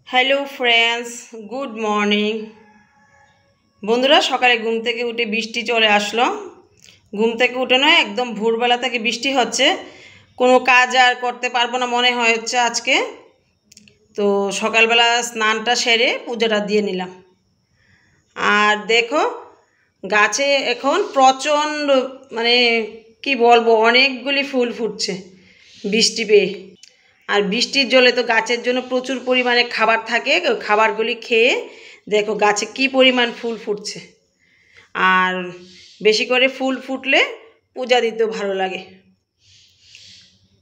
Hello friends, good morning. বন্ধুরা, সকালে ঘুম থেকে উঠে বৃষ্টি চলে আসলো। ঘুম থেকে উঠে নয়, একদম ভোরবেলা থেকে বৃষ্টি হচ্ছে। কোনো কাজ আর করতে পারবো না মনে হচ্ছে আজকে। তো সকালবেলা স্নানটা সেরে পুজোটা দিয়ে নিলাম। আর দেখো, গাছে এখন প্রচণ্ড মানে কি বলবো, অনেকগুলি ফুল ফুটছে বৃষ্টি পেয়ে। আর বৃষ্টির জলে তো গাছের জন্য প্রচুর পরিমাণে খাবার থাকে, খাবারগুলি খেয়ে দেখো গাছে কি পরিমাণ ফুল ফুটছে। আর বেশি করে ফুল ফুটলে পূজা দিতেও ভালো লাগে।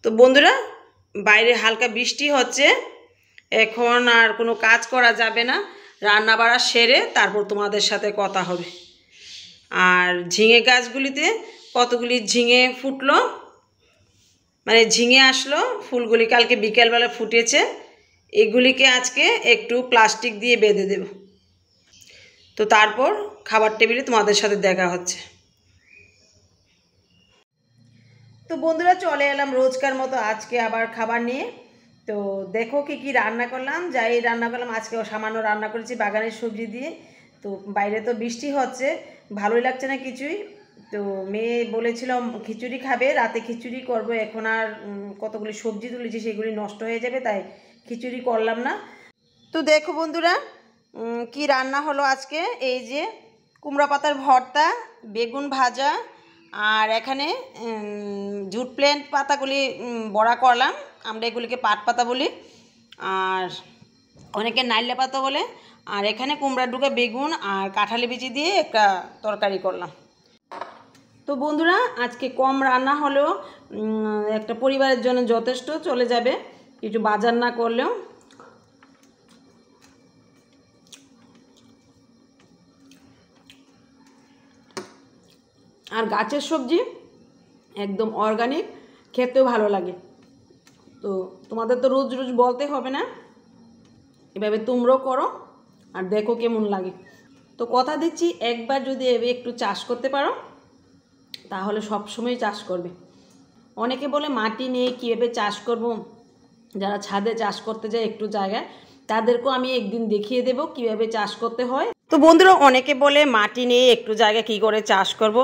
তো বন্ধুরা, বাইরে হালকা বৃষ্টি হচ্ছে, এখন আর কোনো কাজ করা যাবে না। রান্না বাড়া সেরে তারপর তোমাদের সাথে কথা হবে। আর ঝিঙে গাছগুলিতে কতগুলি ঝিঙে ফুটলো, মানে ঝিঙে আসলো, ফুলগুলি কালকে বিকেলবেলা ফুটেছে। এগুলিকে আজকে একটু প্লাস্টিক দিয়ে বেঁধে দেব। তো তারপর খাবার টেবিলে তোমাদের সাথে দেখা হচ্ছে। তো বন্ধুরা, চলে এলাম রোজকার মতো আজকে আবার খাবার নিয়ে। তো দেখো কি কি রান্না করলাম। যাই রান্না করলাম, আজকে সামান্য রান্না করেছি বাগানের সবজি দিয়ে। তো বাইরে তো বৃষ্টি হচ্ছে, ভালোই লাগছে না কিছুই। তো মেয়ে বলেছিল খিচুড়ি খাবে, রাতে খিচুড়ি করব। এখন আর কতগুলি সবজি তুলেছি, সেগুলি নষ্ট হয়ে যাবে, তাই খিচুড়ি করলাম না। তো দেখো বন্ধুরা, কি রান্না হলো আজকে। এই যে কুমড়া পাতার ভর্তা, বেগুন ভাজা, আর এখানে জুট প্ল্যান্ট পাতাগুলি বড়া করলাম। আমরা এগুলিকে পাট পাতা বলি, আর অনেকে নাইলে পাতা বলে। আর এখানে কুমড়া ডুকা, বেগুন আর কাঁঠালি বিচি দিয়ে একটা তরকারি করলাম। তো বন্ধুরা, আজকে কম রান্না হলেও একটা পরিবারের জন্য যথেষ্ট, চলে যাবে কিছু বাজার না করলেও। আর গাছের সবজি একদম অর্গানিক, খেতেও ভালো লাগে। তো তোমাদের তো রোজ রোজ বলতে হবে না, এভাবে তোমরাও করো আর দেখো কেমন লাগে। তো কথা দিচ্ছি, একবার যদি একটু চাষ করতে পারো তাহলে সবসময় চাষ করবে। অনেকে বলে মাটি নেই, কীভাবে চাষ করব। যারা ছাদে চাষ করতে যায় একটু জায়গায়, তাদেরকেও আমি একদিন দেখিয়ে দেব কীভাবে চাষ করতে হয়। তো বন্ধুরা, অনেকে বলে মাটি নেই, একটু জায়গা কী করে চাষ করব।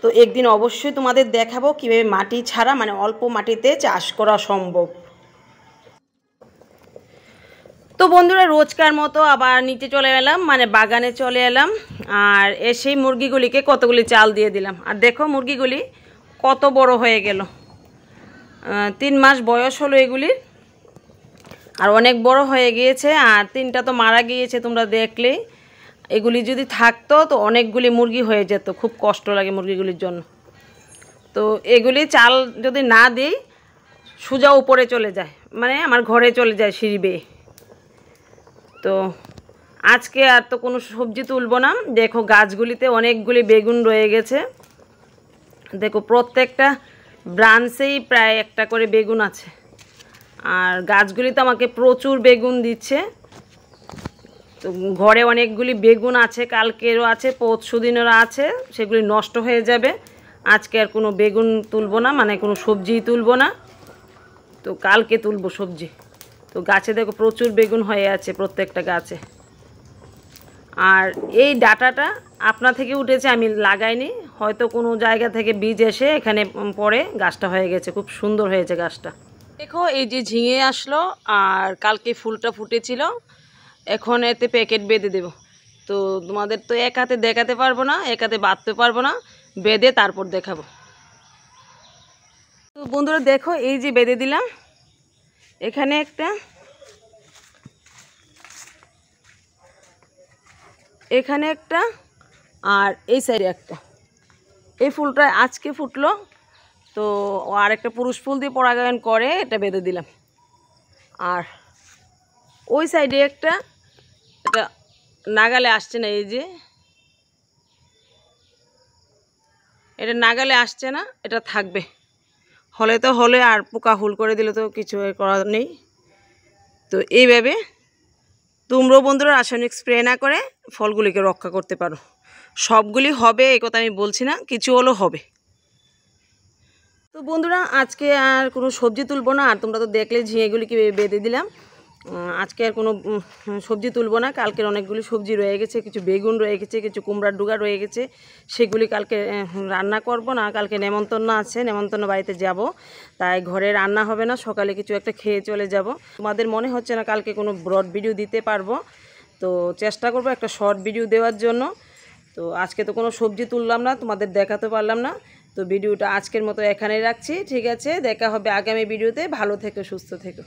তো একদিন অবশ্যই তোমাদের দেখাবো কীভাবে মাটি ছাড়া, মানে অল্প মাটিতে চাষ করা সম্ভব। তো বন্ধুরা, রোজকার মতো আবার নিচে চলে এলাম, মানে বাগানে চলে এলাম। আর এসেই মুরগিগুলিকে কতগুলি চাল দিয়ে দিলাম। আর দেখো মুরগিগুলি কত বড় হয়ে গেল, 3 মাস বয়স হলো এগুলির, আর অনেক বড় হয়ে গিয়েছে। আর 3টা তো মারা গিয়েছে, তোমরা দেখলেই। এগুলি যদি থাকতো তো অনেকগুলি মুরগি হয়ে যেত, খুব কষ্ট লাগে মুরগিগুলির জন্য। তো এগুলি চাল যদি না দিই, সোজা উপরে চলে যায়, মানে আমার ঘরে চলে যায় সিঁড়ি বেয়ে। তো আজকে আর তো কোনো সবজি তুলব না। দেখো গাছগুলিতে অনেকগুলি বেগুন রয়ে গেছে। দেখো প্রত্যেকটা ব্রাঞ্চেই প্রায় একটা করে বেগুন আছে। আর গাছগুলিতে আমাকে প্রচুর বেগুন দিচ্ছে। তো ঘরে অনেকগুলি বেগুন আছে, কালকেরও আছে, পরশুদিনেরও আছে, সেগুলি নষ্ট হয়ে যাবে। আজকে আর কোনো বেগুন তুলব না, মানে কোনো সবজিই তুলব না। তো কালকে তুলব সবজি। তো গাছে দেখো প্রচুর বেগুন হয়ে আছে প্রত্যেকটা গাছে। আর এই ডাঁটাটা আপনা থেকে উঠেছে, আমি লাগাইনি, হয়তো কোনো জায়গা থেকে বীজ এসে এখানে পড়ে গাছটা হয়ে গেছে। খুব সুন্দর হয়েছে গাছটা। দেখো এই যে ঝিঙে আসলো, আর কালকে ফুলটা ফুটেছিল। এখন এতে প্যাকেট বেঁধে দেব। তো তোমাদের তো এক হাতে দেখাতে পারবো না, এক হাতে বাঁধতে পারবো না, বেঁধে তারপর দেখাবো। তো বন্ধুরা দেখো, এই যে বেঁধে দিলাম, এখানে একটা, এখানে একটা, আর এই সাইডে একটা। এই ফুলটা আজকে ফুটলো, তো আর একটা পুরুষ ফুল দিয়ে পরাগায়ন করে, এটা বেঁধে দিলাম। আর ওই সাইডে একটা, এটা নাগালে আসছে না, এই যে এটা নাগালে আসছে না, এটা থাকবে। হলে তো হলে, আর পোকা হুল করে দিলে তো কিছু করার নেই। তো এইভাবে তোমরাও বন্ধুরা রাসায়নিক স্প্রে না করে ফলগুলিকে রক্ষা করতে পারো। সবগুলি হবে এই কথা আমি বলছি না, কিছু হলেও হবে। তো বন্ধুরা, আজকে আর কোনো সবজি তুলবো না। আর তোমরা তো দেখলে ঝিঙেগুলি কি বেঁধে দিলাম। আজকে আর কোনো সবজি তুলবো না। কালকের অনেকগুলি সবজি রয়ে গেছে, কিছু বেগুন রয়ে গেছে, কিছু কুমড়ার ডুগা রয়ে গেছে, সেগুলি কালকে রান্না করব না। কালকে নেমন্তন্ন আছে, নেমন্তন্ন বাড়িতে যাব, তাই ঘরে রান্না হবে না, সকালে কিছু একটা খেয়ে চলে যাব। তোমাদের মনে হচ্ছে না কালকে কোনো ব্রড ভিডিও দিতে পারবো, তো চেষ্টা করব একটা শর্ট ভিডিও দেওয়ার জন্য। তো আজকে তো কোনো সবজি তুললাম না, তোমাদের দেখাতে পারলাম না। তো ভিডিওটা আজকের মতো এখানেই রাখছি, ঠিক আছে? দেখা হবে আগামী ভিডিওতে। ভালো থেকো, সুস্থ থেকো।